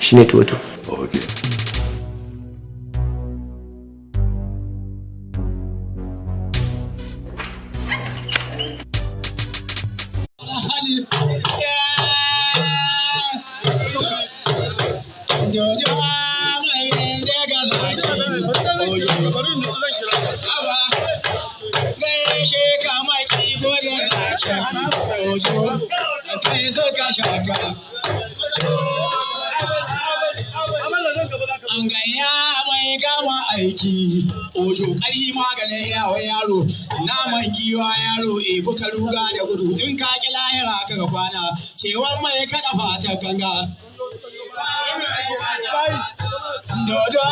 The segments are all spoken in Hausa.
shine toto. Okay. An gaya mai gama aiki, ojo kari maganin yawa yaro, naman giwa yaro, ebu ka ruga da gudu, in ka ki lahira ka ga kwana, cewan mai kada fata ganga. Dodo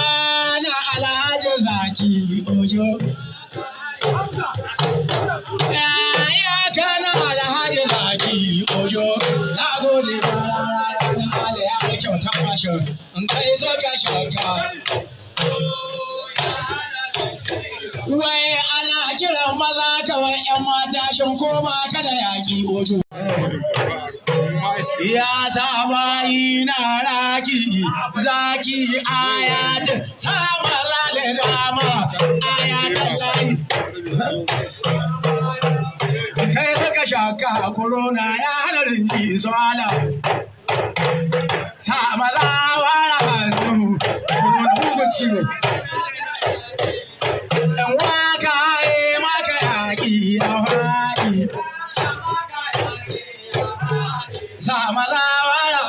na alhaji zaki ojo. Ya kana alhaji zaki ojo, na gode ya kyauta mashin, in kai saka shaka. Wai ana kiran maza kawai 'yan mata shin koma kada yaƙi ojo. Ya samayi na raki zaki ayatin samara da dama ayatan layi. Kai saka shaka corona ya hana rinji swala. Samara wara hannu corona bugun ciwo. Ɗan waka yi maka yaƙi a faɗi. Samara wara.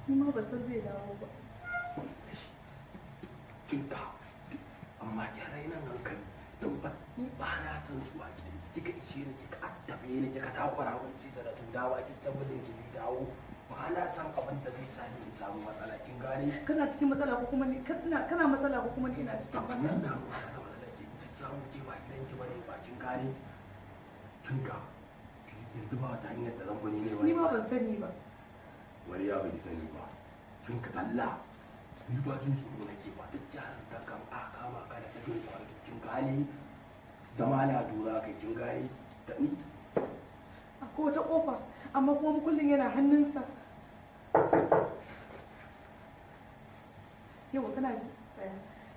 Kuma ba san zai dawo ba. Kinka, amma ki raina hankali don ba na san zuwa gidan kika ishe ni kika addabe ni kika takwara wani sai da dawa ki san wajen ki dawo ba na san abin da zai sa ni in samu matsala kin gane. Kana cikin matsala ko kuma ni kana matsala ko kuma ni ina cikin matsala. Nan da matsala ki samu ke ba gidan ki bane ba kin gane. Kinka, yanzu ba ta hanyar da zan bane ne wani. Ni ma ban sani ba. Wani ya bai sani ba. Kin ka Allah. Ni ba jin tsoro nake ba duk jihar ta kan a kama ka da sakin kwanakin gane da mala dora kai kin gane da ni akwai wata kofa amma kuma kullun yana hannunsa. Yau kana ji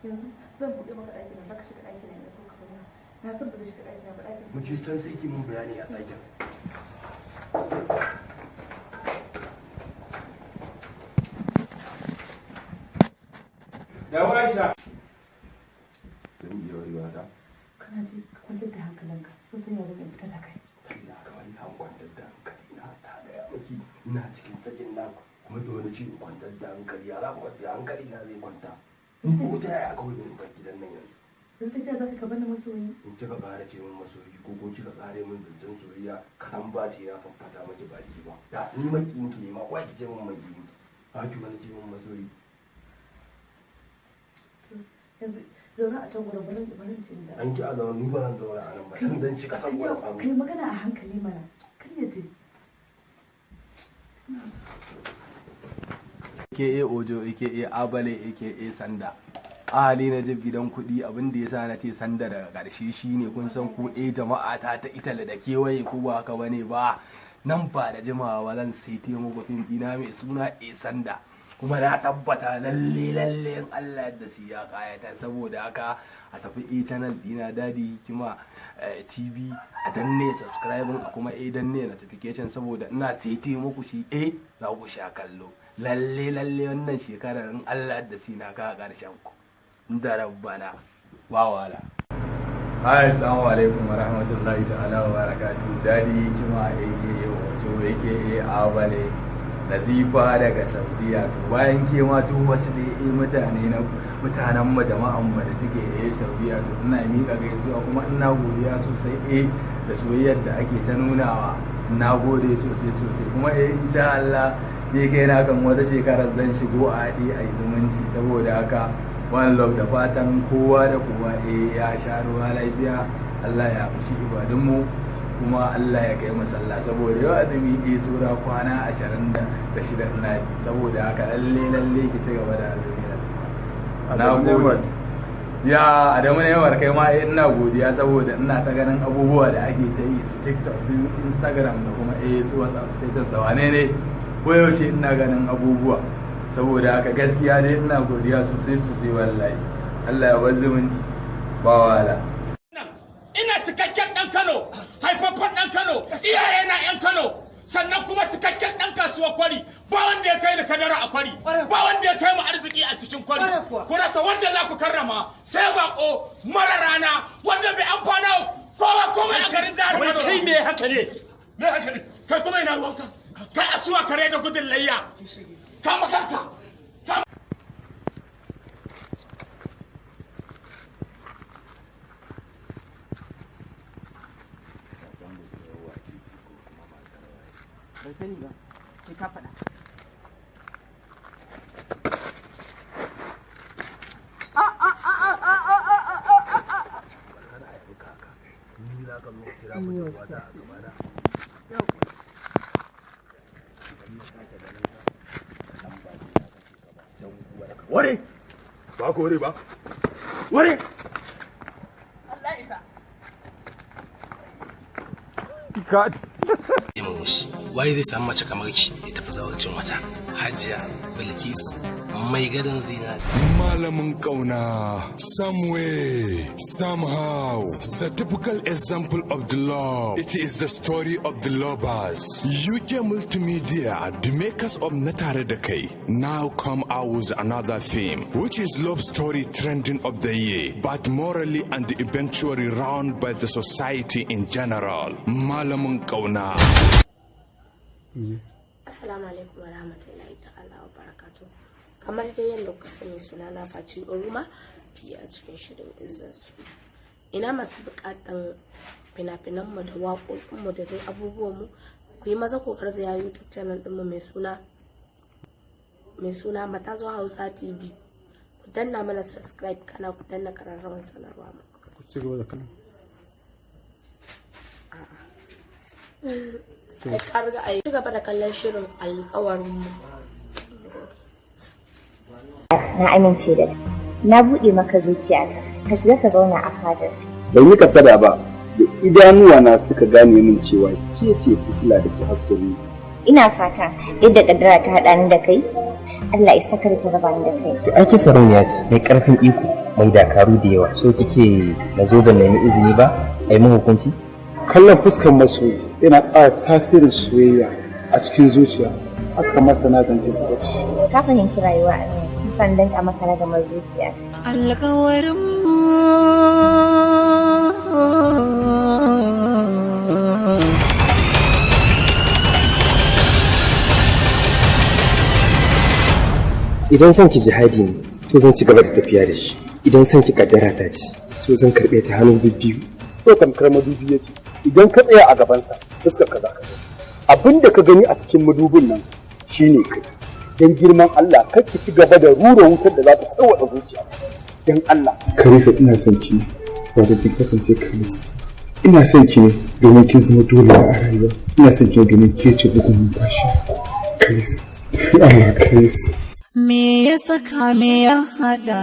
yanzu zan buɗe maka ɗaki na zaka shiga ɗaki na so ka zauna na san ba zai shiga ɗaki na ba ɗakin mu ci san sai ki mun bayani a ɗakin. Yawa Aisha. Zan iya wani wata. Kana ji ka kwantar da hankalinka so zan yi in fita da kai. Ina kawai an kwantar da hankali na ta gaya maki ina cikin sakin nan kuma da wani ciwon kwantar da hankali ya za ku kwanta hankali na zai kwanta. In ko ta yaya kawai ne bar gidan nan yanzu. Don tafiya za ka bani masoyi. In kika ƙara ce min masoyi ko kika ƙare min zancen soyayya kaɗan ba sai na faffasa maki baki ba. Da ni makiyinki ne ma kwa ki ce min makiyinki. Ba ki wani ce min masoyi. Yanzu zauna a can gurin barin cin da. An ki a zaune ni ba zan zauna a nan ba zan ci kasan gurin tsaro. Kai magana a hankali mana kar ya je. AKA Ojo, AKA Abale, AKA Sanda. Ahali na jib gidan kuɗi abin da ya sa na ce Sanda daga ƙarshe shine kun san ku jama'a ta Italy da kewaye ko ba haka bane ba. Nan ba da jimawa ba zan sete muku fim ɗina mai suna Sanda. Kuma na tabbata lalle in Allah da su ya kayata saboda haka a tafi channel dina Dadi Hikima TV a danne subscribing a kuma danne notification saboda ina sete muku shi za ku sha kallo lalle wannan shekarar in Allah da su na ka karshen ku da rabbana wawala. Hi, assalamu alaikum wa rahmatullahi ta'ala wa barakatuh. Dadi Hikima yake wato yake Abale Nazifa daga Saudiya. To bayan ke ma duk wasu dai mutanen mu jama'an mu da suke Saudiya, to ina miƙa gaisuwa kuma ina godiya sosai da soyayyar da ake ta nunawa. Na gode sosai kuma insha Allah ni kai na kan wata shekarar zan shigo a haɗi a zumunci. Saboda haka one love, da fatan kowa da kowa ya sha ruwa lafiya. Allah ya fushi ibadunmu kuma Allah ya kai mu sallah, saboda yau azumi sura kwana 26 ina ji. Saboda haka lalle ki ci gaba da azumi na gode. Ya Adamu ne war kai ma ina godiya, saboda ina ta ganin abubuwa da ake ta yi su TikTok, su Instagram da kuma su WhatsApp status da wane ne, koyaushe ina ganin abubuwa. Saboda haka gaskiya dai ina godiya sosai wallahi. Allah ya bar zumunci ba wala. Ina cikakken ɗan Kano, haifaffen ɗan Kano, iyaye na ƴan Kano, sannan kuma cikakken ɗan kasuwar Kwari. Ba wanda ya kai ni kadara a Kwari, ba wanda ya kai mu arziki a cikin Kwari. Ku rasa wanda za ku karrama sai bako mara rana wanda bai amfana kowa komai a garin jihar Kano. Kai me haka ne? Me haka ne? Kai kuma ina ruwanka? Kai asuwa kare da gudun layya. Kama kanka. Bai sani ba, sai ka faɗa. Ware! Ba ko ware ba? Ware! Allah isa. God. Wai zai samu mace kamar ki ya tafi zawarcin wata Hajiya Bilkisu mai gadon zinari. Malamin kauna, somewhere, somehow, it's a typical example of the love. It is the story of the lovers. UK Multimedia, the makers of Natare da Kai, now come out with another film, which is love story trending of the year, but morally and eventually round by the society in general. Malamin kauna. Assalamu alaikum wa rahmatullahi ta'ala wa barakatuh. Kamar dai yadda kuka sani sunana Faci Uruma fiye a cikin shirin Izzansu. Ina masu bukatan fina-finanmu da waƙoƙinmu da dai abubuwanmu, ku yi maza ku garzaya YouTube channel ɗinmu mai suna Matazo Hausa TV. Ku danna mana subscribe kana ku danna ƙararrawar sanarwa mu. Ku ci gaba da kallon. Ai ci gaba da kallon shirin alƙawarinmu. Na amince da kai. Na buɗe maka zuciyata. Ka shiga ka zauna a fadar. Ban yi kasada ba, da idanuwa na suka gane min cewa ke ce fitila da ke haske ni. Ina fata yadda kaddara ta haɗa ni da kai, Allah ya saka ta raba ni da kai. To ake sarauniya ce mai ƙarfin iko, mai dakaru da yawa. So kike na zo ban nemi izini ba, ai mun hukunci? Kallon fuskar masoyi yana ƙara tasirin soyayya a cikin zuciya. Haka masana zance suka ce. Ka fahimci rayuwa a nan, kisan dan ka maka ragamar zuciyata. Alƙawarin Idan son ki jihadi ne, to zan ci gaba da tafiya da shi. Idan son ki kaddara ta ce, to zan karɓe ta hannun bibbiyu. So tamkar madubi yake. Idan ka tsaya a gabansa, fuskar ka za ka gani. Abin da ka gani a cikin madubin nan shine kai. Dan girman Allah, kar ki ci gaba da rura wutar da za ta tarwata zuciya. Dan Allah. Karisa, ina son ki ba da ki kasance Karisa. Ina son ki ne domin kin zama dole a rayuwa. Ina son ki domin ke ce bugun numfashi. Karisa, Allah Karisa. me ya saka me ya hada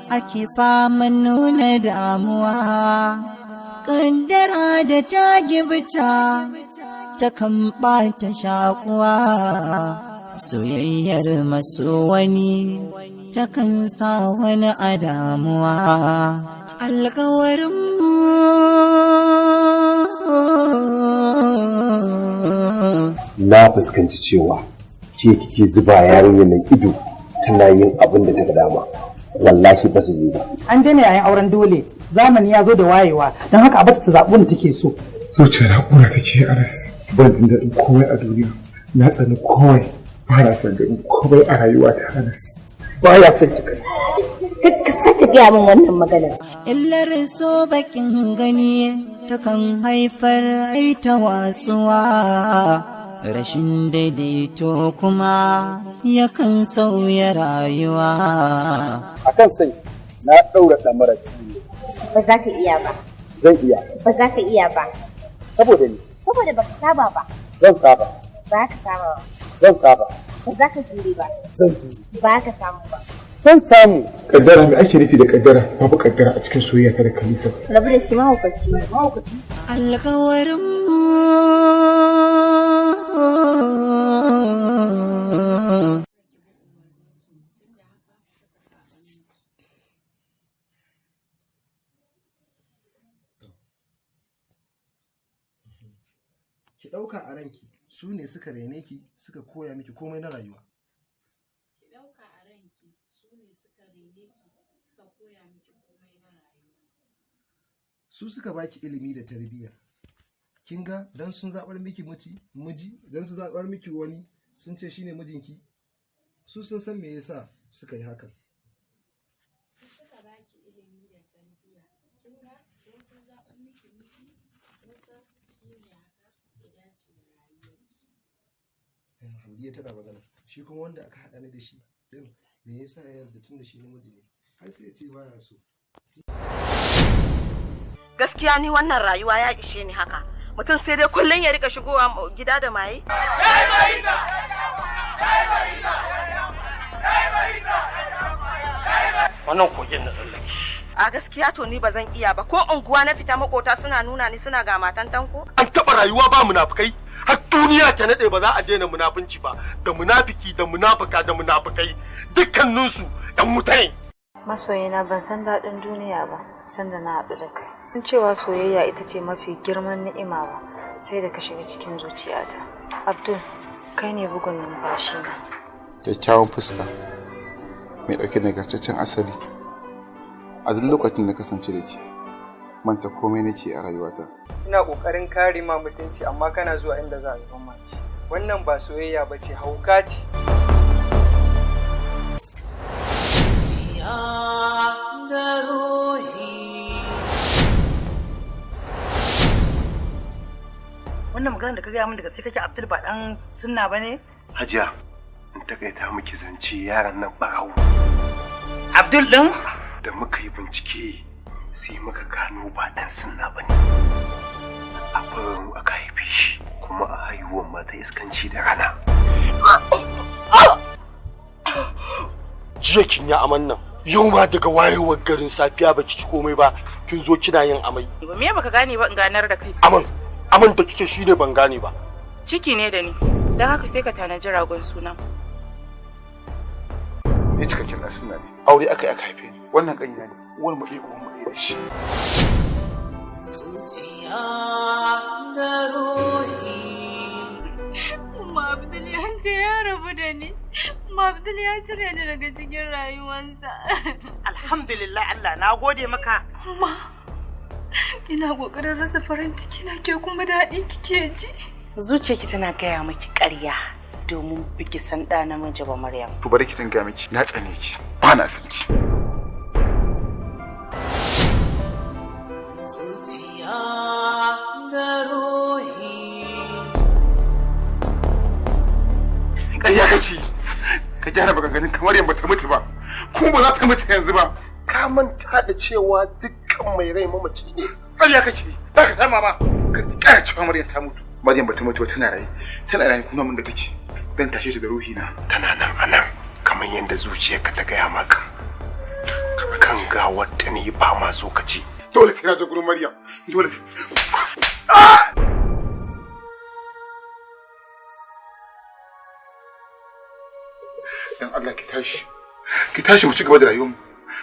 ake faman nuna damuwa, kaddara da ta gibta ta kan ɓata shakuwa, soyayyar maso wani ta kan sa wani a damuwa, alkawarin na fuskanci cewa ke kike zuba yarinyar nan ido tana yin abin da daga dama, wallahi ba zai yi ba. An daina yayin auren dole, zamani ya zo da wayewa, don haka a bata ta zaɓi wanda take so. Zuciya na ƙura take Anas, ban jin daɗin komai a duniya na tsani kowai ba na son ganin komai a rayuwa ta Anas ba ya son ki ka sake gaya min wannan maganar. Illar so bakin gani takan haifar aita wasuwa, rashin daidaito kuma yakan sauya rayuwa. Akan sai na ɗaura ɗamarar. Ba za ka iya ba. Zan iya. Ba za ka iya ba. Saboda ni. Saboda baka saba ba. Zan saba. Ba ka saba ba. Zan saba. Ba za ka jure ba. Zan jure. Ba ka samu ba. San samu. Kaddara me ake nufi da kaddara? Babu kaddara a cikin soyayya ta da Kalisa. Rabu da shi mahaukaci ne. Mahaukaci. Alƙawarin ki ɗauka a ranki su ne suka rene ki suka koya miki komai na rayuwa. Ki ɗauka a ranki su ne suka rene ki suka koya miki komai na rayuwa. Su suka baki ilimi da tarbiyya. Kin ga dan sun zaɓar miki miji dan su zaɓar miki wani sun ce shine mijinki, su sun san me yasa suka yi hakan. Su suka baki ilimi da tarbiyya. Kin ga dan sun zaɓar miki miji sun san shine haka ya dace da rayuwarki. Haudiya tana magana. Shi kuma wanda aka haɗa ni da shi din me yasa ya yarda tun da shi namiji ne har sai ya ce baya so. Gaskiya ni wannan rayuwa ya ishe ni haka. Mutum sai dai kullum ya rika shigowa gida da maye. Wannan kogin na tsallake. A gaskiya to ni ba zan iya ba. Ko unguwa na fita makota suna nuna ni suna ga matan tanko. An taɓa rayuwa ba munafukai. Har duniya ta nade ba za a daina munafunci ba. Da munafiki da munafuka da munafukai dukkaninsu ɗan mutane. Masoyina ban san daɗin duniya ba sanda na haɗu da kai. In cewa soyayya ita ce mafi girman ni'ima ba sai da ka shiga cikin zuciyata. Abdul, kai ne bugun numfashi na. Kyakkyawan fuska mai ɗauke da nagartaccen asali. A duk lokacin da kasance da ke manta komai nake a rayuwata. Ina ƙoƙarin kare ma mutunci amma kana zuwa inda za a yi mamaki. Wannan ba soyayya ba ce, hauka ce. Wannan maganar da ka gaya min daga sai kake Abdul ba dan sunna bane? Hajiya, in takaita miki zance yaran nan Barawon. Abdul din? Da muka yi bincike sai muka gano ba dan sunna bane. A farin aka haife shi kuma a haihuwar mata iskanci da rana. Jiya kin yi aman nan. Yau ma daga wayewar garin safiya baki ci komai ba, kin zo kina yin amai. Ba me baka gane ba in ganar da kai. Aman da kike shine ban gane ba. Ciki ne da ni. Dan haka sai ka tanaji ragon suna. Ni cikakken na sunna ne. Aure aka haife ni. Wannan kanina ne. Uwar mu ɗaya uwar mu ɗaya da shi. Zuciya da ruhi. Abdul ya ce ya rabu da ni. Abdul ya cire ni daga cikin rayuwarsa. Alhamdulillah Allah na gode maka. Ina kokarin rasa farin ciki na ke kuma daɗi kike ji. Zuciyarki tana gaya miki ƙarya domin biki san ɗa namiji ba Maryam. To bari ki tanga miki na tsane ki. Ba na san ki. Zuciya da ruhi. Ƙarya kake. Ka gyara maganganun kamar yamma ta mutu ba. Kuma ba za ta mutu yanzu ba. Ka manta da cewa dukkan mai rai mamaci ne. Ƙarya kake. Za ka sama ma. Ka ƙara cewa Maryam ta mutu. Maryam bata mutu ba tana raye. Tana raye kuma mun da kake. Dan tashe shi da ruhi na. Tana nan anan kamar yadda zuciyarka ta gaya maka. Kan gawar ta ne ba ma so ka ci. Dole sai na je gurin Maryam. Dole. Dan Allah ki tashi mu ci gaba da rayuwar mu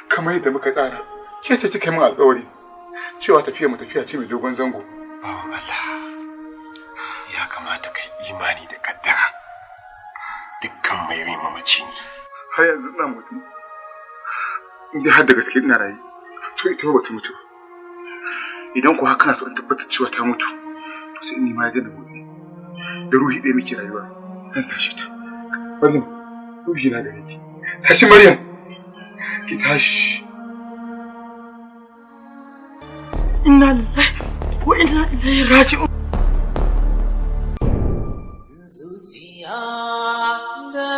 kamar yadda muka tsara. Ke ce kika yi min alƙawari cewa tafiya mu tafiya ce mai dogon zango. Bawan Allah ya kamata kai imani da kaddara. Dukkan mai rai mamaci ne. Har yanzu ina mutu. In har da gaske ina rayu to ita ba ta mutu ba. Idan ku haka na so in tabbatar cewa ta mutu to sai in ma ya daina motsi. Da ruhi ɗaya muke rayuwa zan tashi ta. Maryam, ruhi na gare ki. Tashi Maryam, ki tashi. Inna lillahi wa inna ilaihi raji'un. Zuciya da